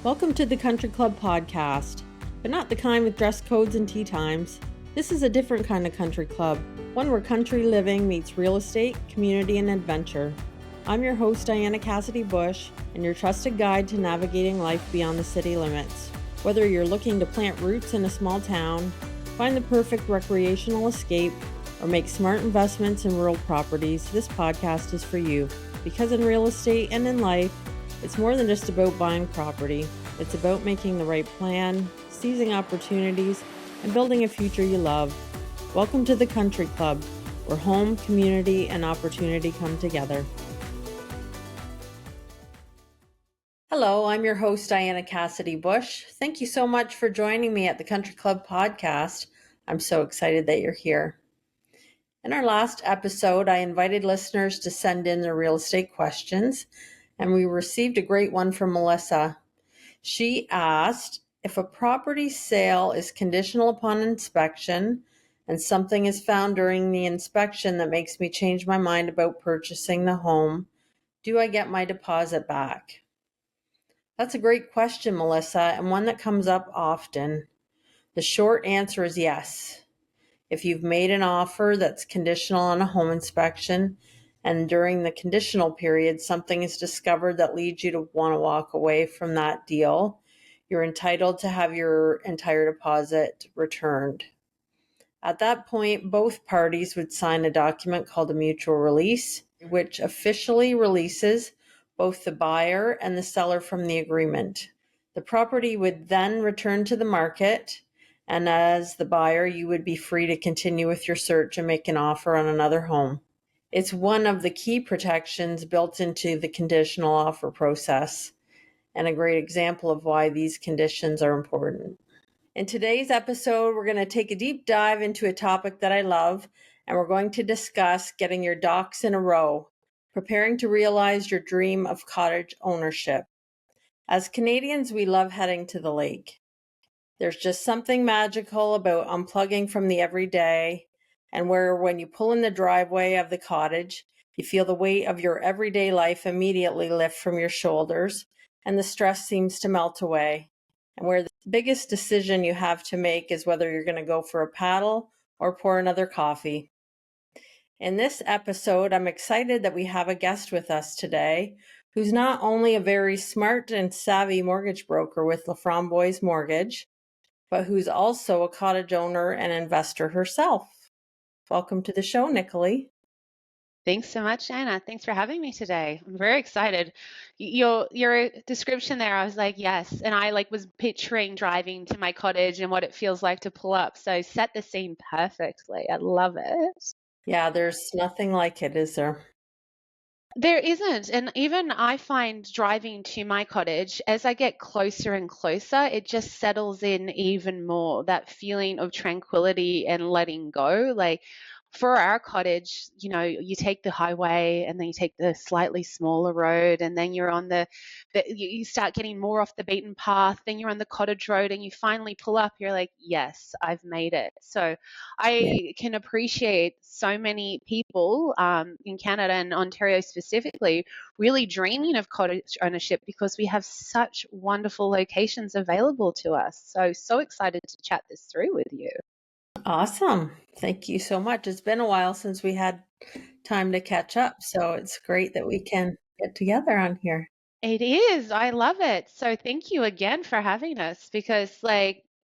Welcome to the Country Club podcast, but not the kind with dress codes and tea times. This is a different kind of country club, one where country living meets real estate, community, and adventure. I'm your host, Diana Cassidy-Bush, and your trusted guide to navigating life beyond the city limits. Whether you're looking to plant roots in a small town, find the perfect recreational escape, or make smart investments in rural properties, this podcast is for you. Because in real estate and in life, it's more than just about buying property. It's about making the right plan, seizing opportunities, and building a future you love. Welcome to the Country Club, where home, community, and opportunity come together. Hello, I'm your host, Diana Cassidy-Bush. Thank you so much for joining me at the Country Club podcast. I'm so excited that you're here. In our last episode, I invited listeners to send in their real estate questions, and we received a great one from Melissa. She asked, if a property sale is conditional upon inspection and something is found during the inspection that makes me change my mind about purchasing the home, do I get my deposit back? That's a great question, Melissa, and one that comes up often. The short answer is yes. If you've made an offer that's conditional on a home inspection, and during the conditional period, something is discovered that leads you to want to walk away from that deal, you're entitled to have your entire deposit returned. At that point, both parties would sign a document called a mutual release, which officially releases both the buyer and the seller from the agreement. The property would then return to the market, and as the buyer, you would be free to continue with your search and make an offer on another home. It's one of the key protections built into the conditional offer process, and a great example of why these conditions are important. In today's episode, we're going to take a deep dive into a topic that I love, and we're going to discuss getting your ducks in a row, preparing to realize your dream of cottage ownership. As Canadians, we love heading to the lake. There's just something magical about unplugging from the everyday, and where when you pull in the driveway of the cottage, you feel the weight of your everyday life immediately lift from your shoulders, and the stress seems to melt away. And where the biggest decision you have to make is whether you're going to go for a paddle or pour another coffee. In this episode, I'm excited that we have a guest with us today who's not only a very smart and savvy mortgage broker with Laframboise Mortgage, but who's also a cottage owner and investor herself. Welcome to the show, Nicolee. Thanks so much, Anna. Thanks for having me today. I'm very excited. Your description there, I was like, yes. And I was picturing driving to my cottage and what it feels like to pull up. So set the scene perfectly. I love it. Yeah, there's nothing like it, is there? There isn't. And even I find driving to my cottage, as I get closer and closer, it just settles in even more. That feeling of tranquility and letting go. For our cottage, you take the highway and then you take the slightly smaller road, and then you're on you start getting more off the beaten path. Then you're on the cottage road and you finally pull up. You're like, yes, I've made it. So I can appreciate so many people in Canada and Ontario specifically really dreaming of cottage ownership because we have such wonderful locations available to us. So excited to chat this through with you. Awesome. Thank you so much. It's been a while since we had time to catch up, so it's great that we can get together on here. It is. I love it. So thank you again for having us because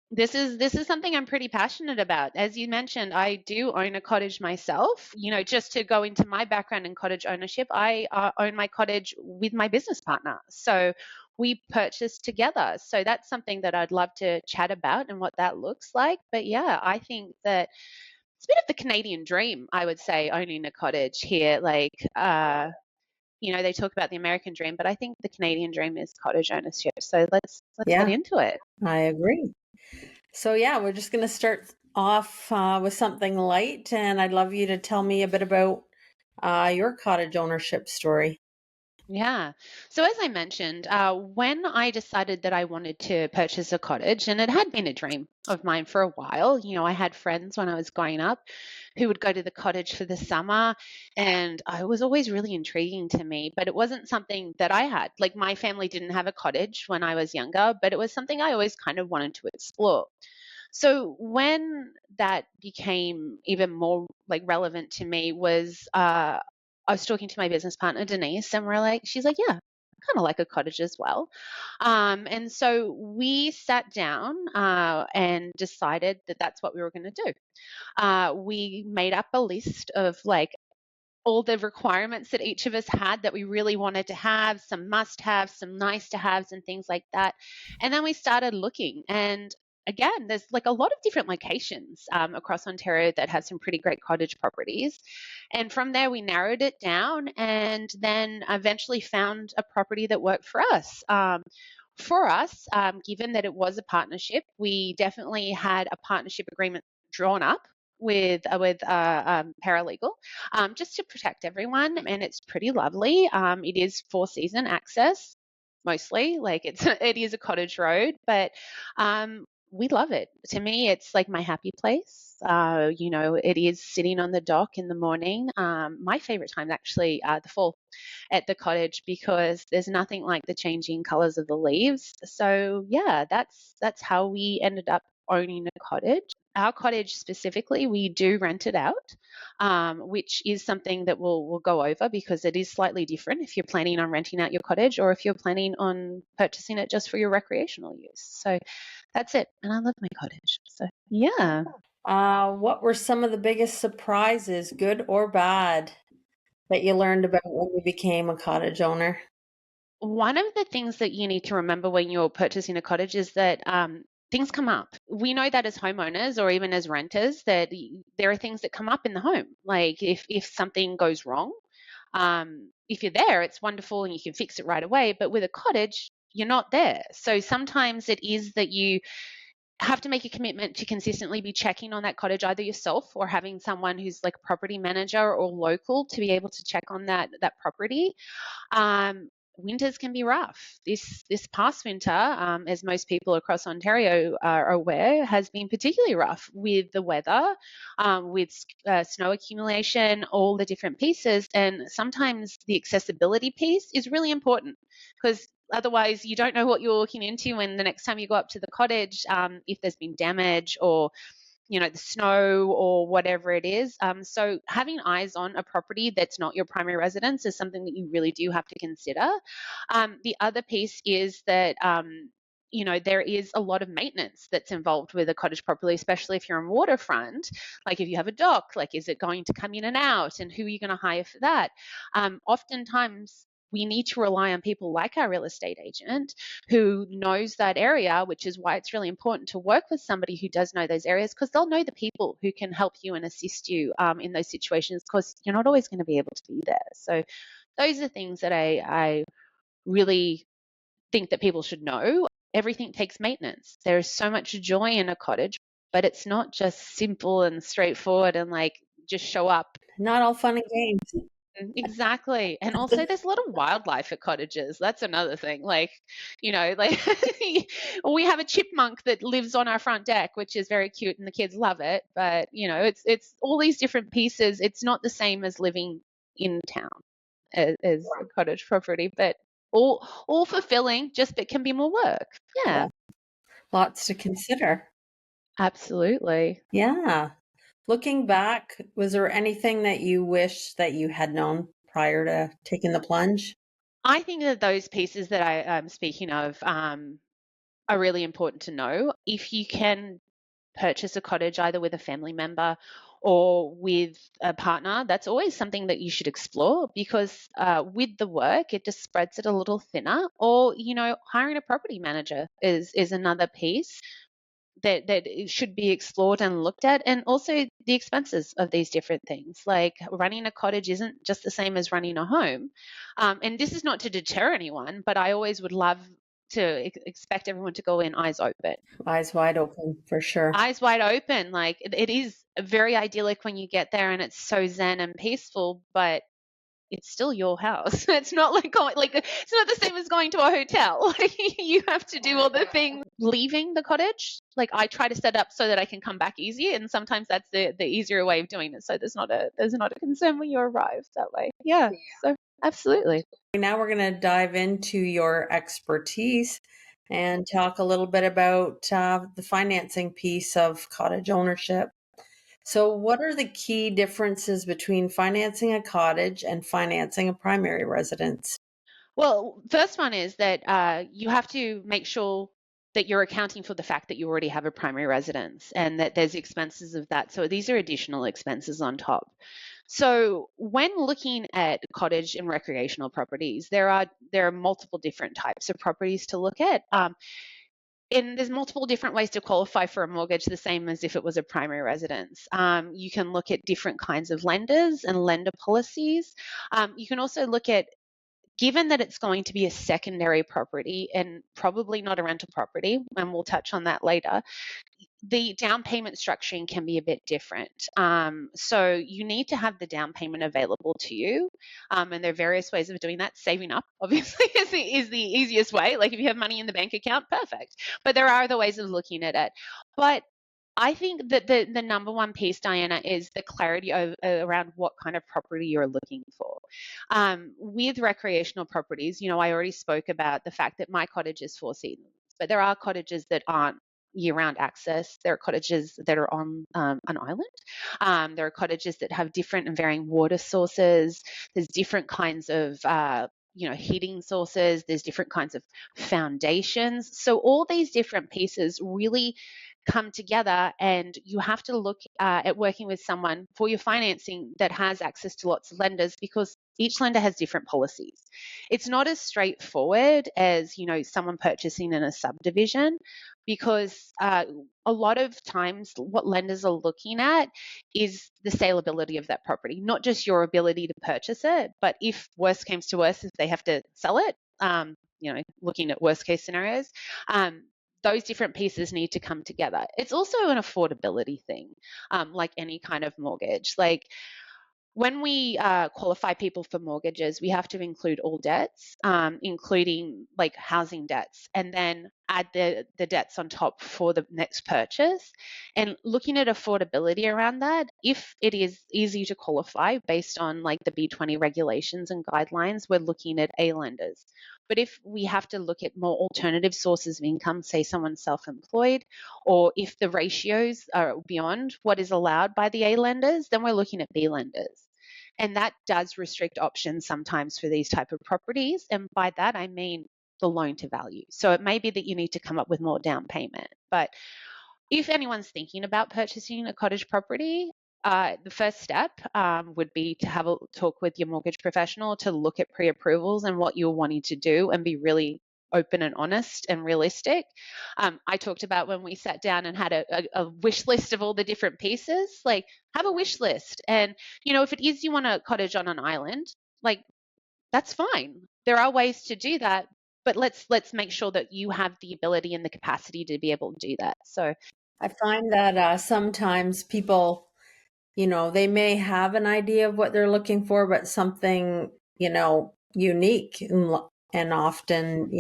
this is something I'm pretty passionate about. As you mentioned, I do own a cottage myself. Just to go into my background in cottage ownership, I own my cottage with my business partner. So we purchased together. So that's something that I'd love to chat about and what that looks like. But yeah, I think that it's a bit of the Canadian dream, I would say, owning a cottage here. They talk about the American dream, but I think the Canadian dream is cottage ownership. So let's get into it. I agree. So yeah, we're just going to start off with something light, and I'd love you to tell me a bit about your cottage ownership story. Yeah. So as I mentioned, when I decided that I wanted to purchase a cottage, and it had been a dream of mine for a while, I had friends when I was growing up who would go to the cottage for the summer. And it was always really intriguing to me, but it wasn't something that I had. Like, my family didn't have a cottage when I was younger, but it was something I always kind of wanted to explore. So when that became even more like relevant to me was I was talking to my business partner Denise, and she's like, yeah, I kind of like a cottage as well. And so we sat down and decided that that's what we were going to do. We made up a list of like all the requirements that each of us had that we really wanted to have, some must haves, some nice to haves, and things like that. And then we started looking. And again, there's like a lot of different locations across Ontario that have some pretty great cottage properties. And from there, we narrowed it down and then eventually found a property that worked for us. For us, given that it was a partnership, we definitely had a partnership agreement drawn up with paralegal, just to protect everyone. And it's pretty lovely. It is 4-season access mostly. Like, it is a cottage road, but we love it. To me, it's like my happy place. It is sitting on the dock in the morning. My favorite time, actually, the fall at the cottage, because there's nothing like the changing colors of the leaves. So yeah, that's how we ended up owning a cottage. Our cottage specifically, we do rent it out, which is something that we'll go over, because it is slightly different if you're planning on renting out your cottage or if you're planning on purchasing it just for your recreational use. So that's it. And I love my cottage. So yeah. What were some of the biggest surprises, good or bad, that you learned about when you became a cottage owner? One of the things that you need to remember when you're purchasing a cottage is that things come up. We know that as homeowners or even as renters, that there are things that come up in the home. Like, if something goes wrong, if you're there, it's wonderful and you can fix it right away. But with a cottage, you're not there. So sometimes it is that you have to make a commitment to consistently be checking on that cottage, either yourself or having someone who's like a property manager or local to be able to check on that property. um, Winters can be rough. This past winter, as most people across Ontario are aware, has been particularly rough with the weather, with snow accumulation, all the different pieces. And sometimes the accessibility piece is really important, because otherwise you don't know what you're looking into when the next time you go up to the cottage, if there's been damage or the snow or whatever it is. So having eyes on a property that's not your primary residence is something that you really do have to consider. The other piece is that there is a lot of maintenance that's involved with a cottage property, especially if you're on waterfront. Like, if you have a dock, like, is it going to come in and out, and who are you going to hire for that? Oftentimes we need to rely on people like our real estate agent who knows that area, which is why it's really important to work with somebody who does know those areas, because they'll know the people who can help you and assist you in those situations, because you're not always going to be able to be there. So those are things that I really think that people should know. Everything takes maintenance. There is so much joy in a cottage, but it's not just simple and straightforward and like just show up. Not all fun and games. Exactly. And also there's a lot of wildlife at cottages. That's another thing. Like, like we have a chipmunk that lives on our front deck, which is very cute and the kids love it. But, it's all these different pieces. It's not the same as living in town as a cottage property, but all fulfilling, just it can be more work. Yeah. Lots to consider. Absolutely. Yeah. Looking back, was there anything that you wish that you had known prior to taking the plunge? I think that those pieces that I'm speaking of are really important to know. If you can purchase a cottage either with a family member or with a partner, that's always something that you should explore, because with the work, it just spreads it a little thinner. Or, hiring a property manager is another piece that it should be explored and looked at. And also the expenses of these different things. Like, running a cottage isn't just the same as running a home. And this is not to deter anyone, but I always would love to expect everyone to go in eyes open. Eyes wide open, for sure. Eyes wide open. Like, it is very idyllic when you get there and it's so zen and peaceful, but it's still your house. It's not like it's not the same as going to a hotel. You have to do all the things. Leaving the cottage, like I try to set up so that I can come back easier, and sometimes that's the easier way of doing it. So there's not a concern when you arrive that way. Yeah. So absolutely. Now we're going to dive into your expertise and talk a little bit about the financing piece of cottage ownership. So, what are the key differences between financing a cottage and financing a primary residence? Well, first one is that you have to make sure that you're accounting for the fact that you already have a primary residence and that there's expenses of that. So these are additional expenses on top. So when looking at cottage and recreational properties, there are multiple different types of properties to look at. And there's multiple different ways to qualify for a mortgage, the same as if it was a primary residence. You can look at different kinds of lenders and lender policies. You can also look at, given that it's going to be a secondary property and probably not a rental property, and we'll touch on that later, the down payment structuring can be a bit different. So you need to have the down payment available to you. And there are various ways of doing that. Saving up, obviously, is the easiest way. Like if you have money in the bank account, perfect. But there are other ways of looking at it. But I think that the number one piece, Diana, is the clarity around what kind of property you're looking for. With recreational properties, I already spoke about the fact that my cottage is 4 seasons, but there are cottages that aren't year-round access. There are cottages that are on an island. There are cottages that have different and varying water sources. There's different kinds of heating sources. There's different kinds of foundations. So all these different pieces really come together, and you have to look at working with someone for your financing that has access to lots of lenders, because each lender has different policies. It's not as straightforward as someone purchasing in a subdivision, because a lot of times what lenders are looking at is the saleability of that property, not just your ability to purchase it, but if worst comes to worst, if they have to sell it, looking at worst case scenarios, those different pieces need to come together. It's also an affordability thing, like any kind of mortgage. Like when we qualify people for mortgages, we have to include all debts, including like housing debts, and then add the debts on top for the next purchase. And looking at affordability around that, if it is easy to qualify based on like the B20 regulations and guidelines, we're looking at A lenders. But if we have to look at more alternative sources of income, say someone's self-employed, or if the ratios are beyond what is allowed by the A lenders, then we're looking at B lenders. And that does restrict options sometimes for these type of properties. And by that, I mean the loan to value. So it may be that you need to come up with more down payment. But if anyone's thinking about purchasing a cottage property, the first step would be to have a talk with your mortgage professional to look at pre-approvals and what you're wanting to do, and be really open and honest and realistic. I talked about when we sat down and had a wish list of all the different pieces. Like, have a wish list, and if it is you want a cottage on an island, like that's fine. There are ways to do that, but let's make sure that you have the ability and the capacity to be able to do that. So I find that sometimes people, they may have an idea of what they're looking for, but something, unique. And often,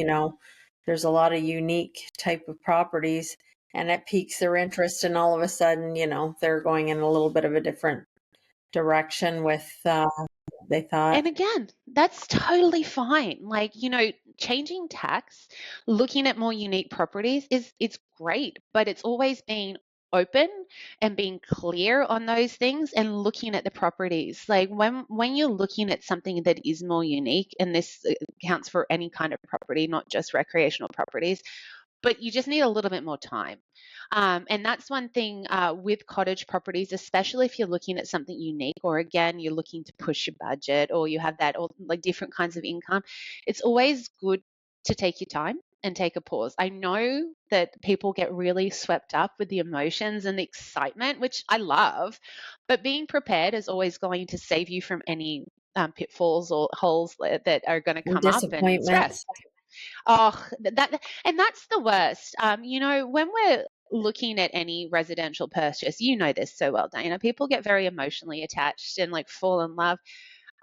there's a lot of unique type of properties, and it piques their interest. And all of a sudden, they're going in a little bit of a different direction with they thought. And again, that's totally fine. Like, changing tax, looking at more unique properties it's great, but it's always being open and being clear on those things and looking at the properties. Like when you're looking at something that is more unique, and this counts for any kind of property, not just recreational properties, but you just need a little bit more time. And that's one thing with cottage properties, especially if you're looking at something unique, or again, you're looking to push your budget, or you have that, or like different kinds of income. It's always good to take your time and take a pause. I know that people get really swept up with the emotions and the excitement, which I love, but being prepared is always going to save you from any pitfalls or holes that are going to come up, and stress. Disappointments. Oh, and that's the worst. When we're looking at any residential purchase, this so well, Diana, people get very emotionally attached and like fall in love.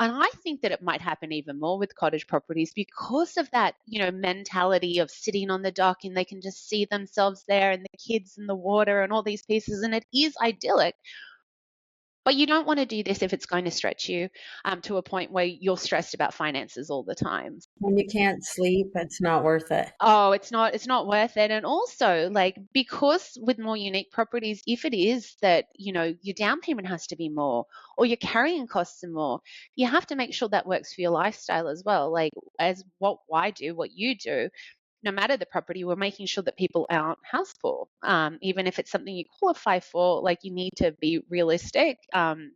And I think that it might happen even more with cottage properties because of that, mentality of sitting on the dock and they can just see themselves there and the kids and the water and all these pieces. And it is idyllic. But you don't want to do this if it's going to stretch you to a point where you're stressed about finances all the time. When you can't sleep, it's not worth it. Oh, it's not worth it. And also, like, because with more unique properties, if it is that, your down payment has to be more or your carrying costs are more, you have to make sure that works for your lifestyle as well. Like, as what I do, what you do, no matter the property, we're making sure that people aren't house poor. Even if it's something you qualify for, like, you need to be realistic, and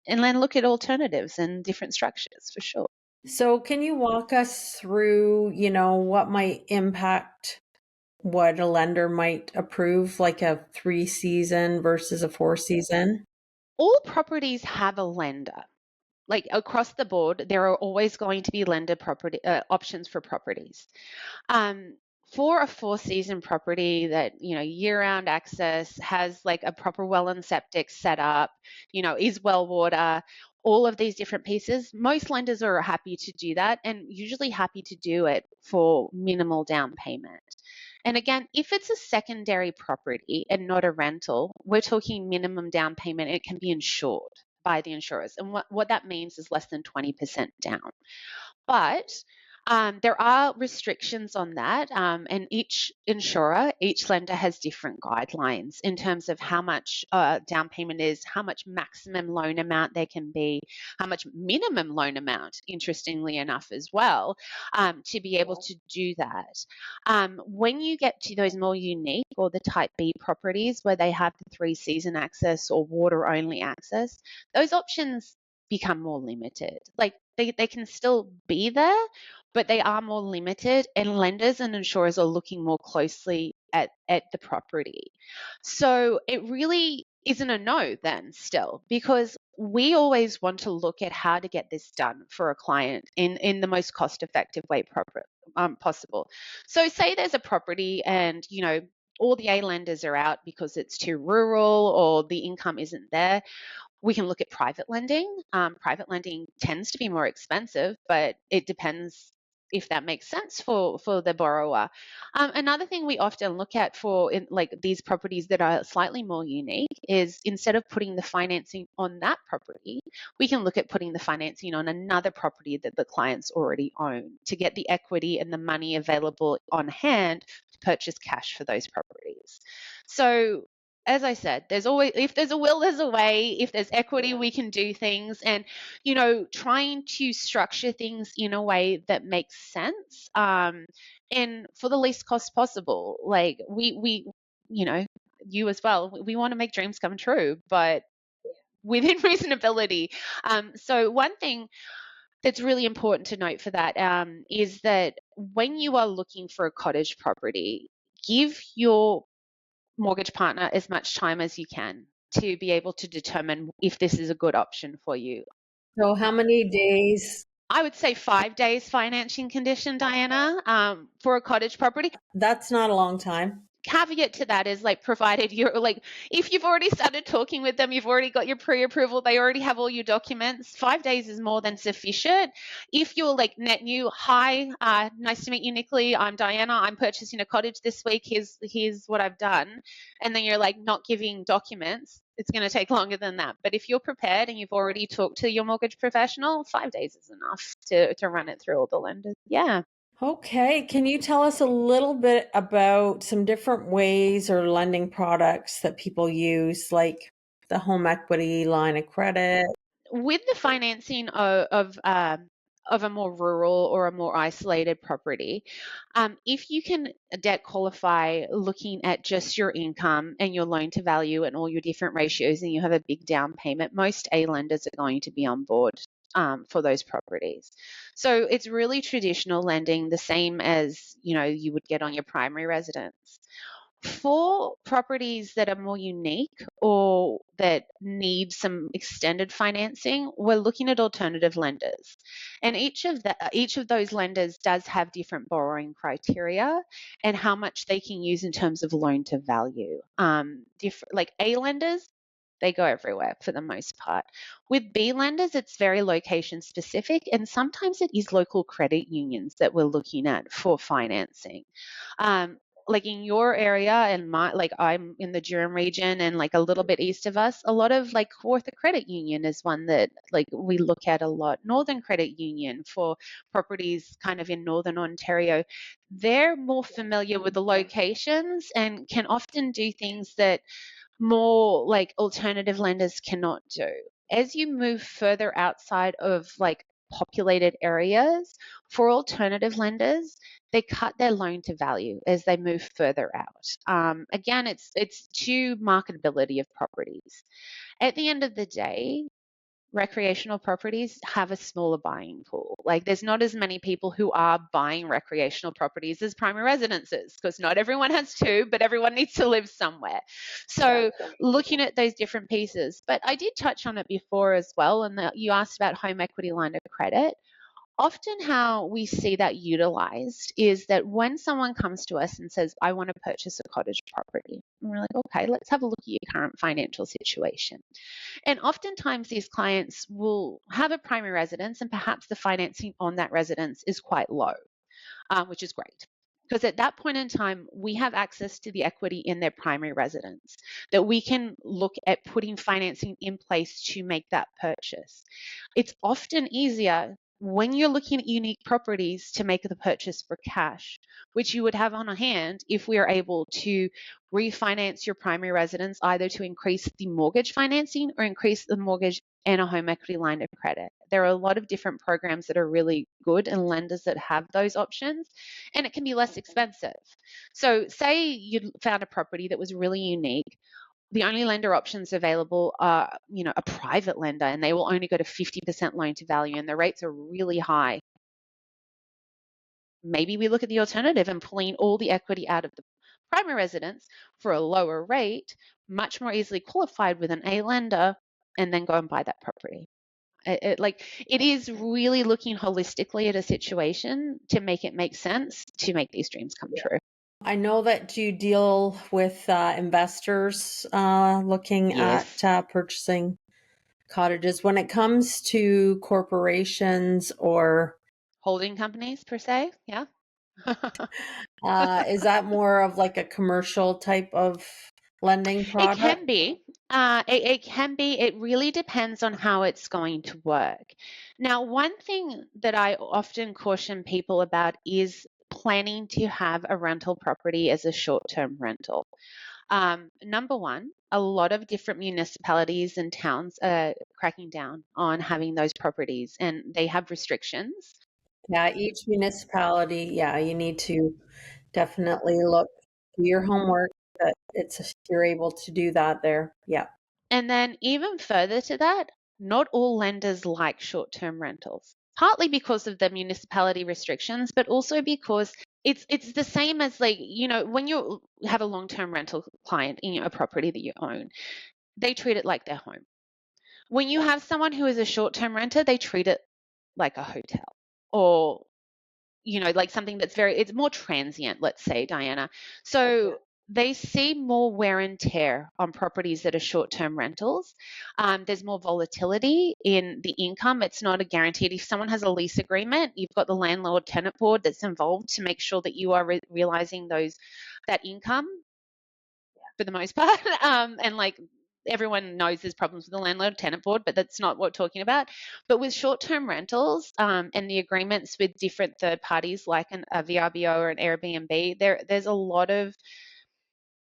then look at alternatives and different structures for sure. So can you walk us through, what might impact what a lender might approve, like a 3-season versus a 4-season? All properties have a lender. Like across the board, there are always going to be lender property options for properties. Um, for a 4-season property that, year-round access, has like a proper well and septic set up, is well water, all of these different pieces, most lenders are happy to do that and usually happy to do it for minimal down payment. And again, if it's a secondary property and not a rental, we're talking minimum down payment. It can be insured by the insurers. And what that means is less than 20% down. But there are restrictions on that, and each insurer, each lender has different guidelines in terms of how much down payment is, how much maximum loan amount there can be, how much minimum loan amount, interestingly enough, as well, to be able to do that. When you get to those more unique or the type B properties where they have the 3-season access or water only access, those options become more limited. Like they can still be there, but they are more limited, and lenders and insurers are looking more closely at the property. So it really isn't a no then still, because we always want to look at how to get this done for a client in the most cost effective way possible. So say there's a property and, all the A lenders are out because it's too rural or the income isn't there. We can look at private lending. Private lending tends to be more expensive, but it depends if that makes sense for the borrower. Another thing we often look at for like these properties that are slightly more unique is, instead of putting the financing on that property, we can look at putting the financing on another property that the clients already own to get the equity and the money available on hand to purchase cash for those properties. So as I said, there's always, if there's a will, there's a way. If there's equity, we can do things. And, trying to structure things in a way that makes sense, and for the least cost possible. Like you as well, we want to make dreams come true, but within reasonability. So one thing that's really important to note for that, is that when you are looking for a cottage property, give your mortgage partner as much time as you can to be able to determine if this is a good option for you. So how many days? I would say 5 days financing condition, Diana, for a cottage property. That's not a long time. Caveat to that is, like, provided you're like, if you've already started talking with them, you've already got your pre-approval, they already have all your documents, 5 days is more than sufficient. If you're like net new, hi, nice to meet you, Nicolee, I'm Diana, I'm purchasing a cottage this week, here's what I've done, and then you're like not giving documents, it's going to take longer than that. But if you're prepared and you've already talked to your mortgage professional, 5 days is enough to run it through all the lenders. Yeah. Okay. Can you tell us a little bit about some different ways or lending products that people use, like the home equity line of credit? With the financing of a more rural or a more isolated property, if you can debt qualify looking at just your income and your loan to value and all your different ratios, and you have a big down payment, most A lenders are going to be on board for those properties. So it's really traditional lending, the same as you would get on your primary residence. For properties that are more unique or that need some extended financing, we're looking at alternative lenders. And each of those lenders does have different borrowing criteria and how much they can use in terms of loan to value. Like A lenders, They go everywhere for the most part. With B lenders, it's very location specific, and sometimes it is local credit unions that we're looking at for financing. Um, like in your area and like I'm in the Durham region and like a little bit east of us, a lot of like Kawartha Credit Union is one that like we look at a lot. Northern Credit Union for properties kind of in Northern Ontario. They're more familiar with the locations and can often do things that more like alternative lenders cannot do. As you move further outside of like populated areas, for alternative lenders, they cut their loan to value as they move further out. Again, it's to marketability of properties. At the end of the day, recreational properties have a smaller buying pool. Like there's not as many people who are buying recreational properties as primary residences because not everyone has two, but everyone needs to live somewhere. So looking at those different pieces, but I did touch on it before as well, and you asked about home equity line of credit. Often how we see that utilized is that when someone comes to us and says, I want to purchase a cottage property, and we're like, okay, let's have a look at your current financial situation. And oftentimes these clients will have a primary residence and perhaps the financing on that residence is quite low, which is great. Because at that point in time, we have access to the equity in their primary residence that we can look at putting financing in place to make that purchase. It's often easier when you're looking at unique properties to make the purchase for cash, which you would have on hand if we are able to refinance your primary residence either to increase the mortgage financing or increase the mortgage and a home equity line of credit. There are a lot of different programs that are really good and lenders that have those options, and it can be less expensive. So say you found a property that was really unique. The only lender options available are, a private lender, and they will only go to 50% loan to value, and the rates are really high. Maybe we look at the alternative and pulling all the equity out of the primary residence for a lower rate, much more easily qualified with an A lender, and then go and buy that property. It is really looking holistically at a situation to make it make sense to make these dreams come true. I know that you deal with investors looking Yes. at purchasing cottages. When it comes to corporations or Holding companies per se, yeah. is that more of like a commercial type of lending It product? can be. It can be. It really depends on how it's going to work. Now, one thing that I often caution people about is planning to have a rental property as a short-term rental. Number one, a lot of different municipalities and towns are cracking down on having those properties, and they have restrictions. Yeah, each municipality, yeah, you need to definitely look, do your homework, that you're able to do that there. Yeah. And then even further to that, not all lenders like short-term rentals, partly because of the municipality restrictions, but also because it's the same as like, when you have a long-term rental client in a property that you own, they treat it like their home. When you have someone who is a short-term renter, they treat it like a hotel or like something that's it's more transient, let's say, Diana. So they see more wear and tear on properties that are short-term rentals. There's more volatility in the income. It's not a guaranteed. If someone has a lease agreement, you've got the landlord-tenant board that's involved to make sure that you are realizing that income for the most part. And like everyone knows there's problems with the landlord tenant board, but that's not what we're talking about. But with short-term rentals and the agreements with different third parties like a VRBO or an Airbnb, there's a lot of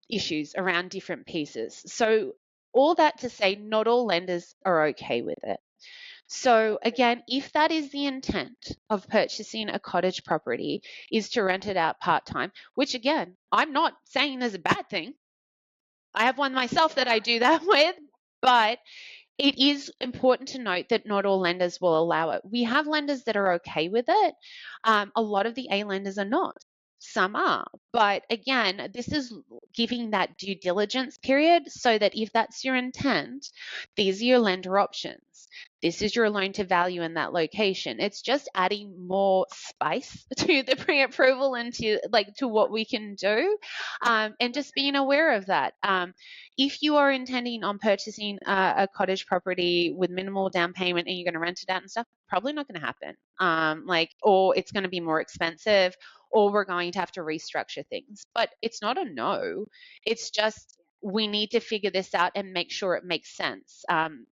issues around different pieces. So all that to say, not all lenders are okay with it. So again, if that is the intent of purchasing a cottage property is to rent it out part-time, which again, I'm not saying is a bad thing. I have one myself that I do that with, but it is important to note that not all lenders will allow it. We have lenders that are okay with it. A lot of the A lenders are not. Some are. But again, this is giving that due diligence period so that if that's your intent, these are your lender options. This is your loan to value in that location. It's just adding more spice to the pre-approval and to what we can do, and just being aware of that. If you are intending on purchasing a cottage property with minimal down payment and you're going to rent it out and stuff, probably not going to happen. Or it's going to be more expensive, or we're going to have to restructure things. But it's not a no. It's just we need to figure this out and make sure it makes sense.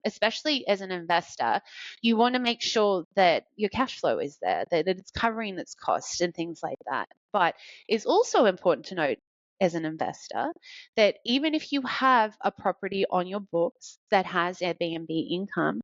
Especially as an investor, you want to make sure that your cash flow is there, that it's covering its costs and things like that. But it's also important to note as an investor that even if you have a property on your books that has Airbnb income,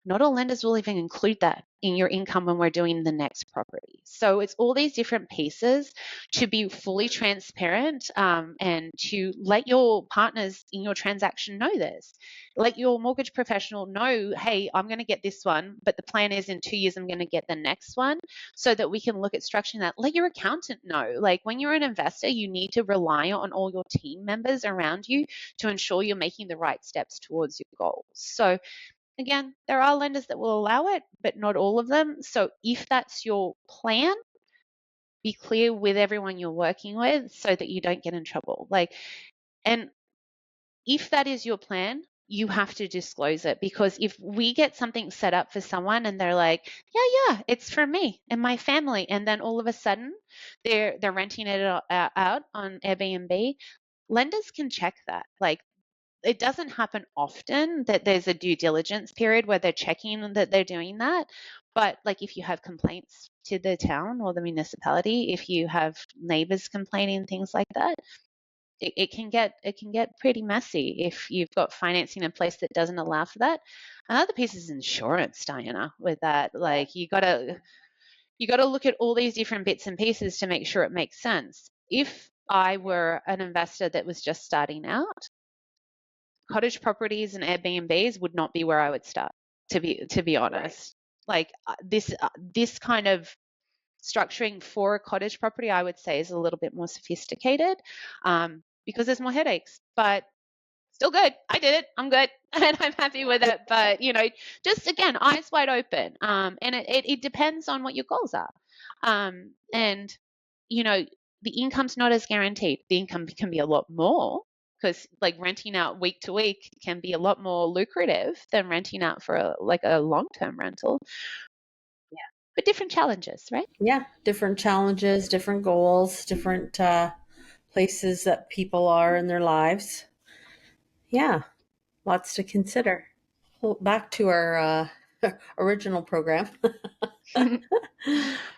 not all lenders will even include that in your income when we're doing the next property. So it's all these different pieces to be fully transparent, and to let your partners in your transaction know this. Let your mortgage professional know, hey, I'm going to get this one, but the plan is in 2 years I'm going to get the next one, so that we can look at structuring that. Let your accountant know. Like, when you're an investor, you need to rely on all your team members around you to ensure you're making the right steps towards your goals. So again, there are lenders that will allow it, but not all of them. So if that's your plan, be clear with everyone you're working with so that you don't get in trouble. And if that is your plan, you have to disclose it, because if we get something set up for someone and they're like, yeah, it's for me and my family, and then all of a sudden they're renting it out on Airbnb, lenders can check that. It doesn't happen often that there's a due diligence period where they're checking that they're doing that. But if you have complaints to the town or the municipality, if you have neighbors complaining, things like that, it can get pretty messy if you've got financing in place that doesn't allow for that. Another piece is insurance, Diana, with that. You gotta look at all these different bits and pieces to make sure it makes sense. If I were an investor that was just starting out, cottage properties and Airbnbs would not be where I would start, to be honest. This kind of structuring for a cottage property, I would say, is a little bit more sophisticated, because there's more headaches, but still good. I did it. I'm good. And I'm happy with it. But, just again, eyes wide open. And it depends on what your goals are. And, the income's not as guaranteed. The income can be a lot more, because renting out week to week can be a lot more lucrative than renting out for a long-term rental. Yeah. But different challenges, right? Yeah, different challenges, different goals, different places that people are in their lives. Yeah, lots to consider. Well, back to our original program.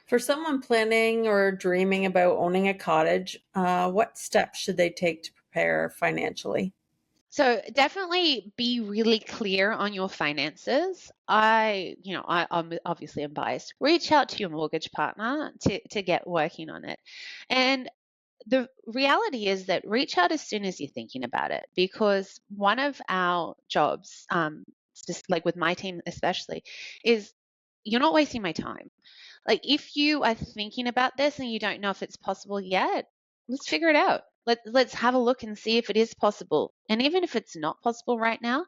For someone planning or dreaming about owning a cottage, what steps should they take to prepare financially? So definitely be really clear on your finances. I'm obviously biased. Reach out to your mortgage partner to get working on it. And the reality is that reach out as soon as you're thinking about it, because one of our jobs, just with my team especially, is you're not wasting my time. If you are thinking about this and you don't know if it's possible yet, let's figure it out. Let's have a look and see if it is possible. And even if it's not possible right now,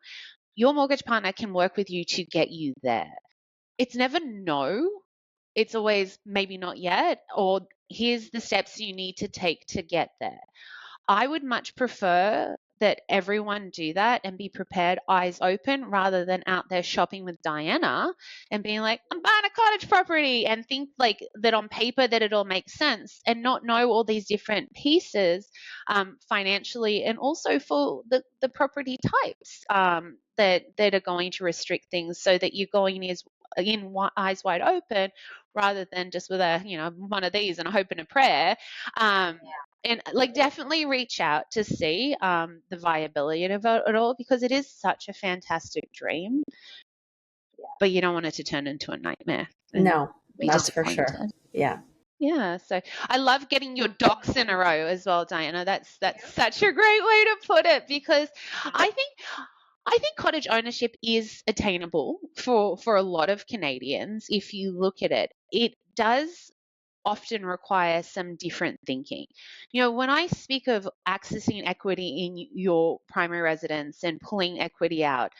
your mortgage partner can work with you to get you there. It's never no. It's always maybe not yet, or here's the steps you need to take to get there. I would much prefer that everyone do that and be prepared, eyes open, rather than out there shopping with Diana and being like, I'm buying a cottage property, and think that on paper that it all makes sense, and not know all these different pieces, financially, and also for the property types, that are going to restrict things, so that you're going in eyes wide open, rather than just with one of these and a hope and a prayer. And definitely reach out to see the viability of it all, because it is such a fantastic dream, but you don't want it to turn into a nightmare and No, be that's for disappointed. sure. Yeah. Yeah, so I love getting your ducks in a row as well, Diana. That's such a great way to put it, because I think cottage ownership is attainable for a lot of Canadians. If you look at it, it does often require some different thinking. When I speak of accessing equity in your primary residence and pulling equity out,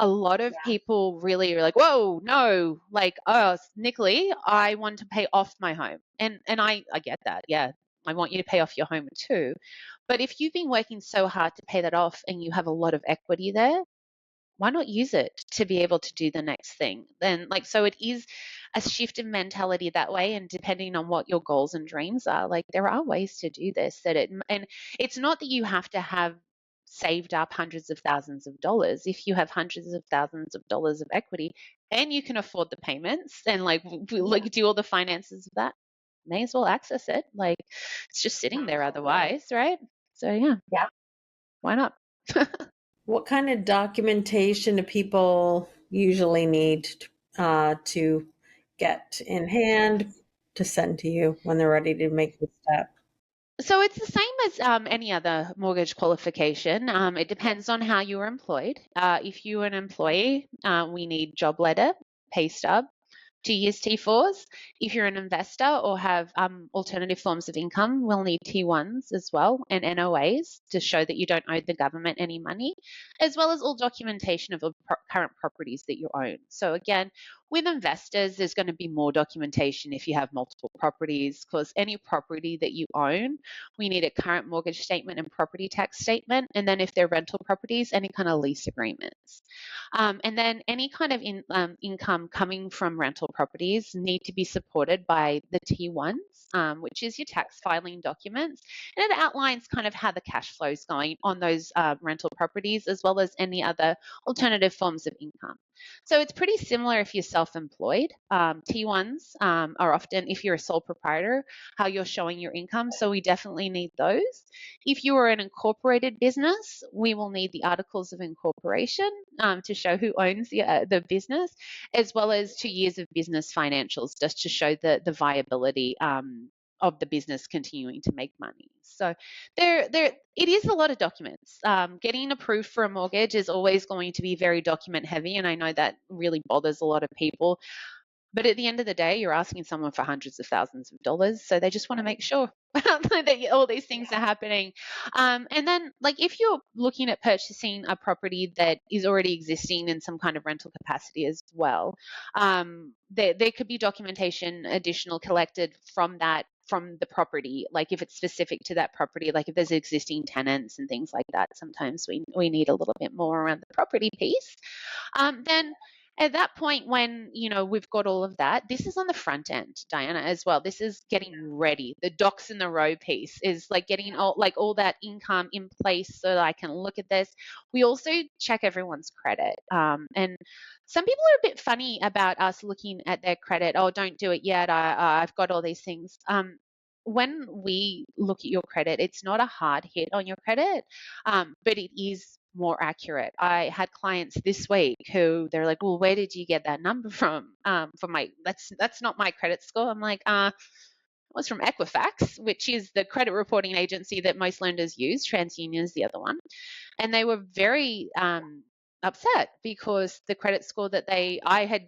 a lot of people really are like, whoa, no, like, oh, Nicolee, I want to pay off my home. And I get that. Yeah, I want you to pay off your home too. But if you've been working so hard to pay that off and you have a lot of equity there, why not use it to be able to do the next thing? Then, like, so it is a shift in mentality that way. And depending on what your goals and dreams are, like, there are ways to do this and it's not that you have to have saved up hundreds of thousands of dollars. If you have hundreds of thousands of dollars of equity and you can afford the payments and like do all the finances of that, may as well access it. Like, it's just sitting there otherwise, right? So yeah, why not? What kind of documentation do people usually need to get in hand to send to you when they're ready to make the step? So it's the same as any other mortgage qualification. It depends on how you are employed. If you're an employee, we need job letter, pay stub, 2 years T4s. If you're an investor or have alternative forms of income, we'll need T1s as well and NOAs to show that you don't owe the government any money, as well as all documentation of the current properties that you own. So again, with investors, there's going to be more documentation if you have multiple properties, because any property that you own, we need a current mortgage statement and property tax statement. And then if they're rental properties, any kind of lease agreements. And then any kind of income coming from rental properties need to be supported by the T1s, which is your tax filing documents. And it outlines kind of how the cash flow is going on those rental properties, as well as any other alternative forms of income. So it's pretty similar if you're self-employed. T1s are often, if you're a sole proprietor, how you're showing your income. So we definitely need those. If you are an incorporated business, we will need the articles of incorporation to show who owns the business, as well as 2 years of business financials just to show the viability of the business continuing to make money. So it is a lot of documents. Getting approved for a mortgage is always going to be very document heavy, and I know that really bothers a lot of people. But at the end of the day, you're asking someone for hundreds of thousands of dollars, so they just want to make sure that all these things are happening. And then, like, if you're looking at purchasing a property that is already existing in some kind of rental capacity as well, there could be documentation additional collected from the property, like if it's specific to that property, like if there's existing tenants and things like that. Sometimes we need a little bit more around the property piece. Then at that point, when we've got all of that, this is on the front end, Diana, as well. This is getting ready. The docs in the row piece is like getting all that income in place so that I can look at this. We also check everyone's credit, and some people are a bit funny about us looking at their credit. Oh, don't do it yet. I've got all these things. When we look at your credit, it's not a hard hit on your credit, but it is more accurate. I had clients this week who they're like, well, where did you get that number from? That's not my credit score. I'm like, it was from Equifax, which is the credit reporting agency that most lenders use. TransUnion is the other one. And they were very upset because the credit score that I had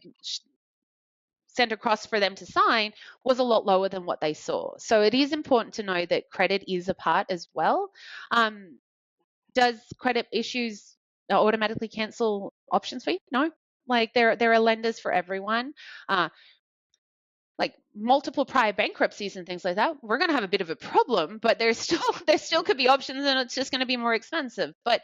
sent across for them to sign was a lot lower than what they saw. So it is important to know that credit is a part as well. Does credit issues automatically cancel options fee? No. Like, there are lenders for everyone. Like multiple prior bankruptcies and things like that, we're going to have a bit of a problem, but there still could be options, and it's just going to be more expensive. But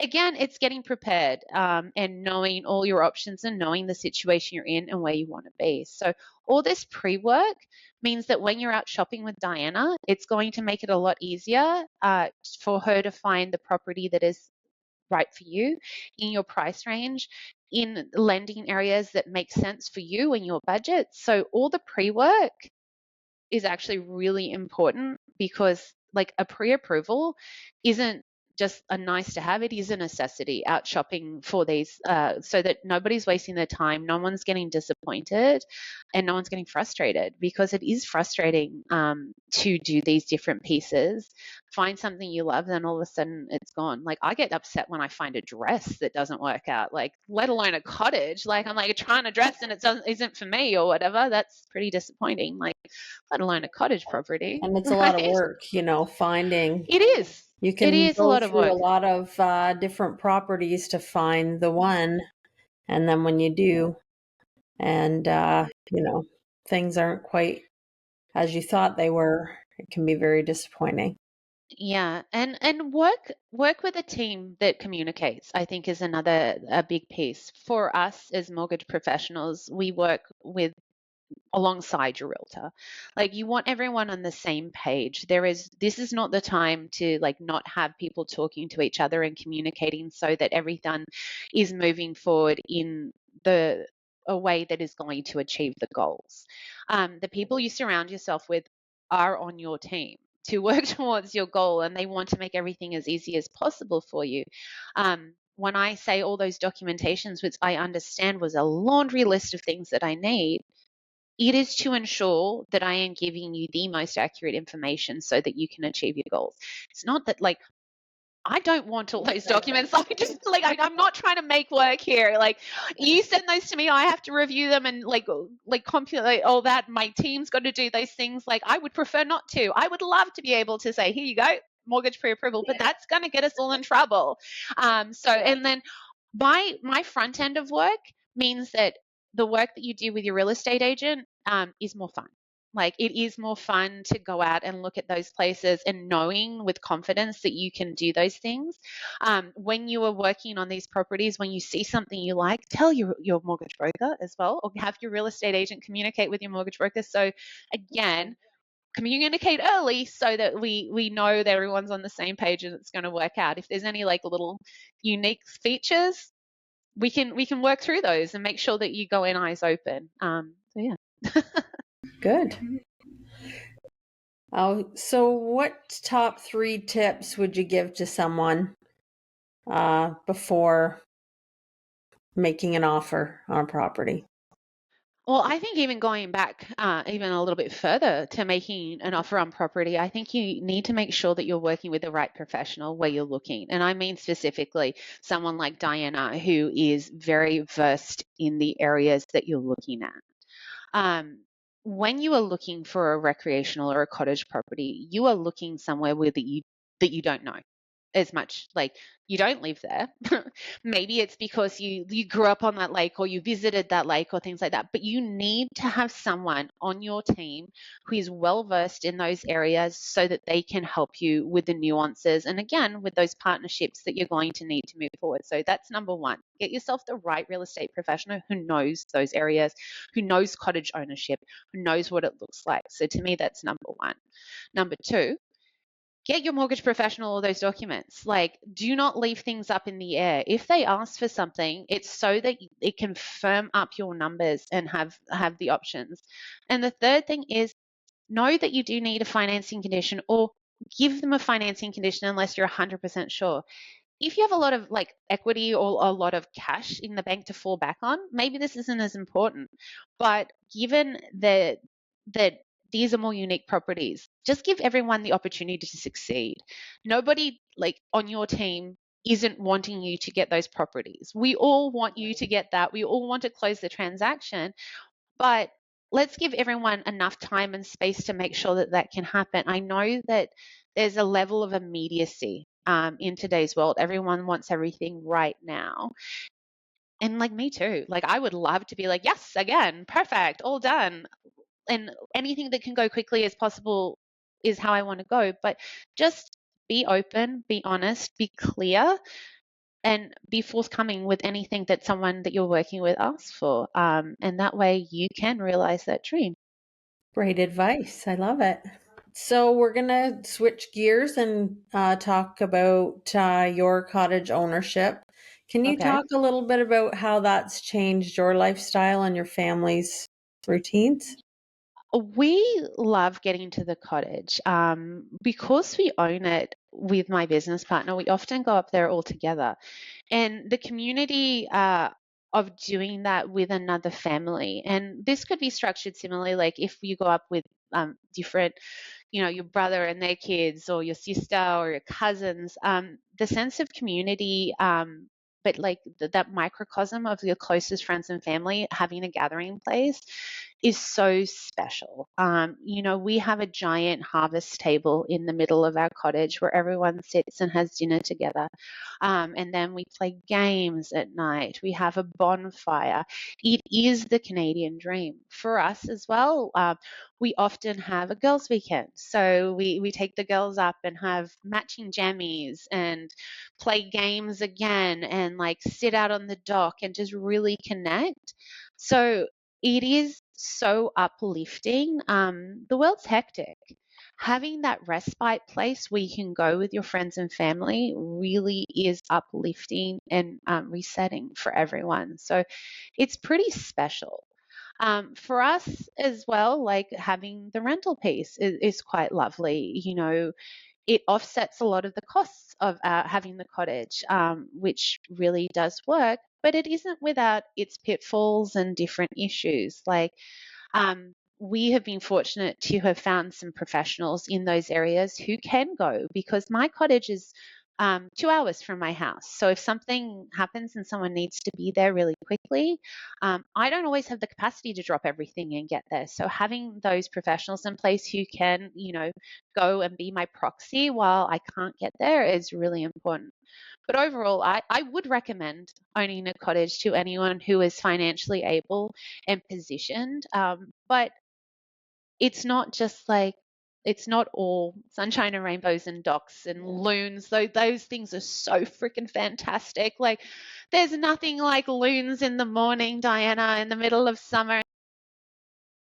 again, it's getting prepared and knowing all your options and knowing the situation you're in and where you want to be. So all this pre-work means that when you're out shopping with Diana, it's going to make it a lot easier for her to find the property that is right for you in your price range, in lending areas that make sense for you and your budget. So all the pre-work is actually really important, because like a pre-approval isn't just a nice to have, it is a necessity out shopping for these, so that nobody's wasting their time, no one's getting disappointed, and no one's getting frustrated, because it is frustrating to do these different pieces, find something you love, then all of a sudden it's gone. Like, I get upset when I find a dress that doesn't work out, like, let alone a cottage. Like, I'm like trying a dress and isn't for me or whatever. That's pretty disappointing, like, let alone a cottage property. And it's a lot of Right? work, finding. It is. You It can is a go lot of through a work. lot of different properties to find the one And then when you do, and, things aren't quite as you thought they were, it can be very disappointing. Yeah, and work with a team that communicates, I think, is another a big piece. For us as mortgage professionals, we work with alongside your realtor. Like, you want everyone on the same page. This is not the time to like not have people talking to each other and communicating so that everything is moving forward in the a way that is going to achieve the goals. The people you surround yourself with are on your team to work towards your goal, and they want to make everything as easy as possible for you. When I say all those documentations, which I understand was a laundry list of things that I need, it is to ensure that I am giving you the most accurate information so that you can achieve your goals. It's not that like I don't want all those documents. I'm not trying to make work here. Like, you send those to me, I have to review them and like compute all that. My team's got to do those things. Like, I would prefer not to. I would love to be able to say, here you go, mortgage pre-approval, but that's going to get us all in trouble. And then my front end of work means that the work that you do with your real estate agent is more fun. Like, it is more fun to go out and look at those places and knowing with confidence that you can do those things. When you are working on these properties, when you see something you like, tell your mortgage broker as well, or have your real estate agent communicate with your mortgage broker. So again, communicate early so that we know that everyone's on the same page and it's going to work out. If there's any like little unique features, we can work through those and make sure that you go in eyes open. Yeah. Good. So what top 3 tips would you give to someone before making an offer on a property? Well, I think even going back even a little bit further to making an offer on property, I think you need to make sure that you're working with the right professional where you're looking. And I mean specifically someone like Diana, who is very versed in the areas that you're looking at. Um, when you are looking for a recreational or a cottage property, you are looking somewhere where that you don't know as much. Like, you don't live there. Maybe it's because you grew up on that lake or you visited that lake or things like that. But you need to have someone on your team who is well versed in those areas so that they can help you with the nuances and again with those partnerships that you're going to need to move forward. So that's number one. Get yourself the right real estate professional who knows those areas, who knows cottage ownership, who knows what it looks like. So to me, that's number one. Number two, get your mortgage professional all those documents. Like, do not leave things up in the air. If they ask for something, it's so that it can firm up your numbers and have the options. And the third thing is, know that you do need a financing condition, or give them a financing condition unless you're 100% sure. If you have a lot of like equity or a lot of cash in the bank to fall back on, maybe this isn't as important. But given that these are more unique properties, just give everyone the opportunity to succeed. Nobody like on your team isn't wanting you to get those properties. We all want you to get that. We all want to close the transaction, but let's give everyone enough time and space to make sure that that can happen. I know that there's a level of immediacy in today's world. Everyone wants everything right now. And like me too. Like, I would love to be like, yes, again, perfect, all done. And anything that can go quickly as possible is how I want to go. But just be open, be honest, be clear, and be forthcoming with anything that someone that you're working with asks for. And that way you can realize that dream. Great advice. I love it. So we're going to switch gears and talk about your cottage ownership. Can you Okay. talk a little bit about how that's changed your lifestyle and your family's routines? We love getting to the cottage. Because we own it with my business partner, we often go up there all together. And the community of doing that with another family, and this could be structured similarly, like if you go up with different, your brother and their kids, or your sister or your cousins, the sense of community, but like that microcosm of your closest friends and family having a gathering place is so special. We have a giant harvest table in the middle of our cottage where everyone sits and has dinner together. And then we play games at night. We have a bonfire. It is the Canadian dream for us as well. We often have a girls' weekend. So we take the girls up and have matching jammies and play games again and like sit out on the dock and just really connect. So it is so uplifting. The world's hectic. Having that respite place where you can go with your friends and family really is uplifting and resetting for everyone. So it's pretty special. For us as well, like having the rental piece is quite lovely. It offsets a lot of the costs of having the cottage, which really does work, but it isn't without its pitfalls and different issues. Like we have been fortunate to have found some professionals in those areas who can go because my cottage is 2 hours from my house. So if something happens and someone needs to be there really quickly, I don't always have the capacity to drop everything and get there. So having those professionals in place who can, go and be my proxy while I can't get there is really important. But overall, I would recommend owning a cottage to anyone who is financially able and positioned. But it's not just like it's not all sunshine and rainbows and docks and loons. Though those things are so freaking fantastic. Like there's nothing like loons in the morning, Diana, in the middle of summer.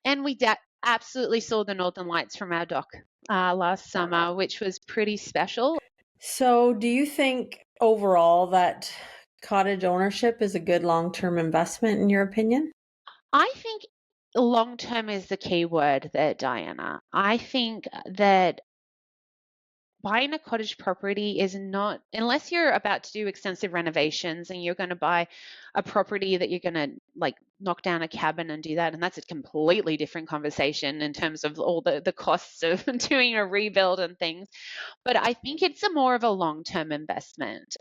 And we absolutely saw the northern lights from our dock last summer, which was pretty special. So, do you think overall that cottage ownership is a good long-term investment in your opinion? I think long term is the key word there, Diana. I think that buying a cottage property is not, unless you're about to do extensive renovations and you're going to buy a property that you're going to like knock down a cabin and do that. And that's a completely different conversation in terms of all the costs of doing a rebuild and things. But I think it's a more of a long term investment.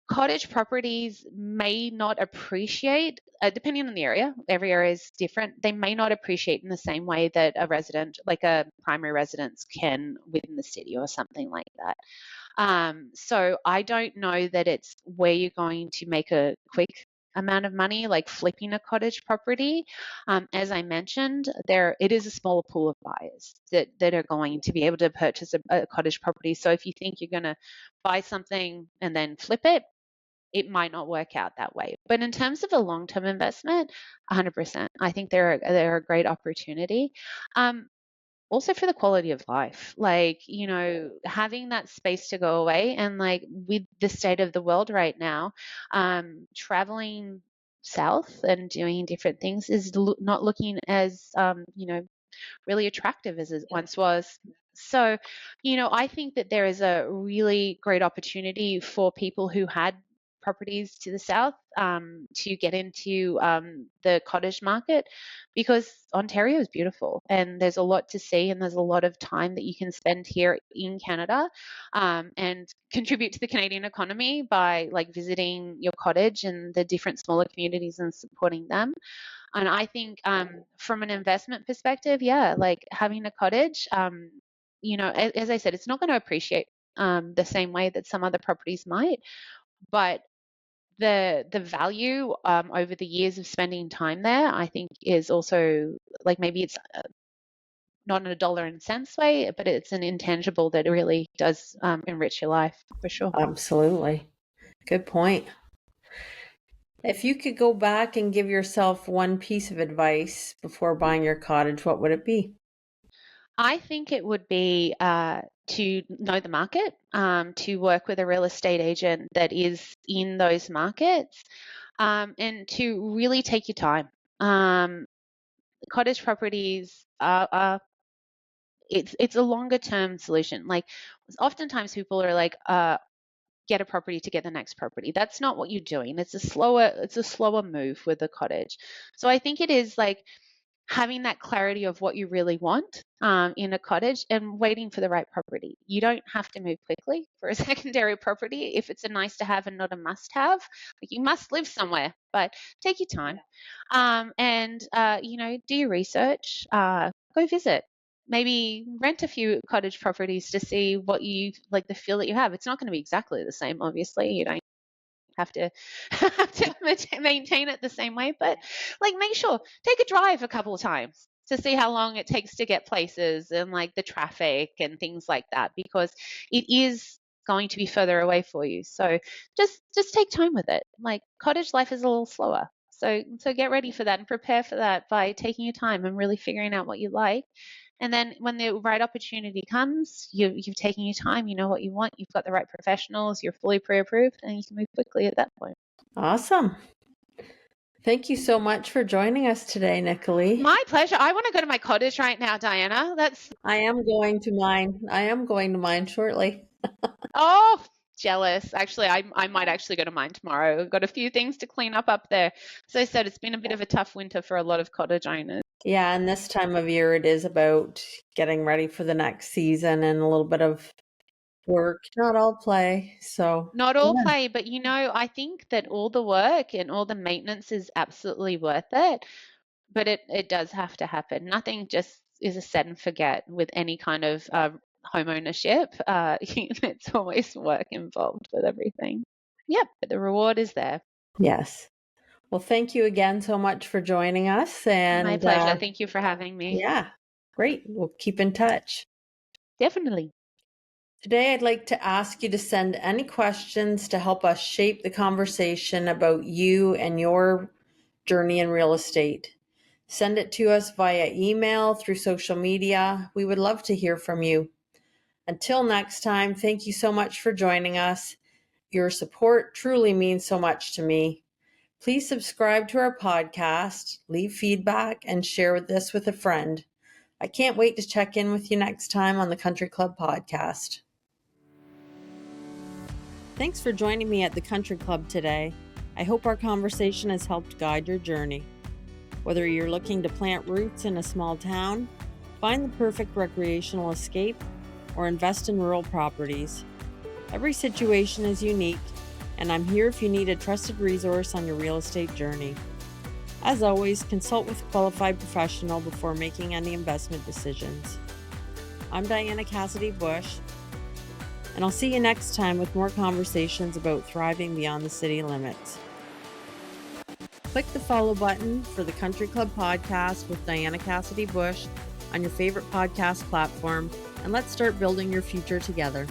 Cottage properties may not appreciate, depending on the area, every area is different. They may not appreciate in the same way that a resident, like a primary residence, can within the city or something like that. So I don't know that it's where you're going to make a quick amount of money, like flipping a cottage property. As I mentioned, it is a smaller pool of buyers that are going to be able to purchase a cottage property. So if you think you're going to buy something and then flip it might not work out that way. But in terms of a long-term investment, 100%. I think they're a great opportunity. Also for the quality of life, like, having that space to go away and like with the state of the world right now, traveling south and doing different things is not looking as, really attractive as it once was. So, I think that there is a really great opportunity for people who had properties to the south to get into the cottage market because Ontario is beautiful and there's a lot to see and there's a lot of time that you can spend here in Canada and contribute to the Canadian economy by like visiting your cottage and the different smaller communities and supporting them. And I think from an investment perspective, yeah, like having a cottage, as I said, it's not going to appreciate the same way that some other properties might, but the value over the years of spending time there, I think, is also like maybe it's not in a dollar and cents way, but it's an intangible that really does enrich your life for sure. Absolutely. Good point. If you could go back and give yourself one piece of advice before buying your cottage, what would it be? I think it would be to know the market, to work with a real estate agent that is in those markets, and to really take your time. Cottage properties are it's a longer term solution. Like oftentimes people are like, get a property to get the next property. That's not what you're doing. It's a slower move with the cottage. So I think it is like having that clarity of what you really want in a cottage and waiting for the right property. You don't have to move quickly for a secondary property if it's a nice to have and not a must have. Like, you must live somewhere, but take your time. And do your research, go visit. Maybe rent a few cottage properties to see what you like, the feel that you have. It's not going to be exactly the same, obviously. You don't have to have to maintain it the same way, but like, make sure, take a drive a couple of times to see how long it takes to get places and like the traffic and things like that, because it is going to be further away for you. So just take time with it. Like, cottage life is a little slower. So get ready for that and prepare for that by taking your time and really figuring out what you like. And then when the right opportunity comes, you've taken your time, you know what you want, you've got the right professionals, you're fully pre-approved, and you can move quickly at that point. Awesome. Thank you so much for joining us today, Nicolee. My pleasure. I want to go to my cottage right now, Diana. I am going to mine. I am going to mine shortly. Oh, jealous. Actually, I might actually go to mine tomorrow. I've got a few things to clean up there. As I said, it's been a bit of a tough winter for a lot of cottage owners. Yeah, and this time of year it is about getting ready for the next season and a little bit of work, not all play. So Not all yeah. play, but I think that all the work and all the maintenance is absolutely worth it. But it does have to happen. Nothing just is a set and forget with any kind of home ownership. It's always work involved with everything. Yep, but the reward is there. Yes. Well, thank you again so much for joining us. And My pleasure. Thank you for having me. yeah, great. We'll keep in touch. Definitely. Today, I'd like to ask you to send any questions to help us shape the conversation about you and your journey in real estate. Send it to us via email, through social media. We would love to hear from you. Until next time, thank you so much for joining us. Your support truly means so much to me. Please subscribe to our podcast, leave feedback, and share this with a friend. I can't wait to check in with you next time on the Country Club podcast. Thanks for joining me at the Country Club today. I hope our conversation has helped guide your journey. Whether you're looking to plant roots in a small town, find the perfect recreational escape, or invest in rural properties, every situation is unique, and I'm here if you need a trusted resource on your real estate journey. As always, consult with a qualified professional before making any investment decisions. I'm Diana Cassidy-Bush, and I'll see you next time with more conversations about thriving beyond the city limits. Click the follow button for the Country Club podcast with Diana Cassidy-Bush on your favorite podcast platform, and let's start building your future together.